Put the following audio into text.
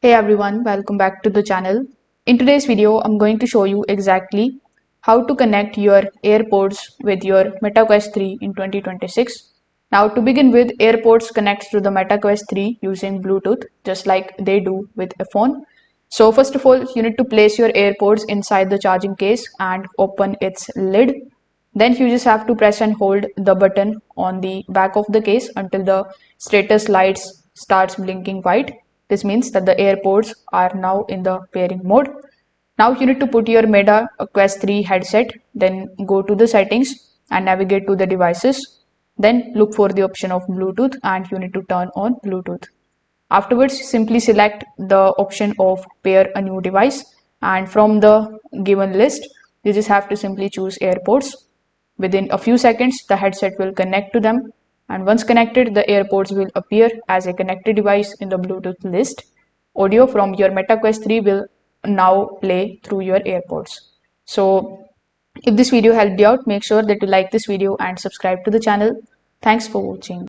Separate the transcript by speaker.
Speaker 1: Hey everyone, welcome back to the channel. In today's video, I'm going to show you exactly how to connect your AirPods with your MetaQuest 3 in 2026. Now to begin with, AirPods connects to the MetaQuest 3 using Bluetooth, just like they do with a phone. So first of all, you need to place your AirPods inside the charging case and open its lid. Then you just have to press and hold the button on the back of the case until the status lights starts blinking white. This means that the AirPods are now in the pairing mode. Now you need to put your Meta Quest 3 headset, then go to the settings and navigate to the devices. Then look for the option of Bluetooth and you need to turn on Bluetooth. Afterwards, simply select the option of pair a new device, and from the given list, you just have to simply choose AirPods. Within a few seconds, the headset will connect to them, and once connected, the AirPods will appear as a connected device in the Bluetooth list. Audio from your MetaQuest 3 will now play through your AirPods. So, if this video helped you out, make sure that you like this video and subscribe to the channel. Thanks for watching.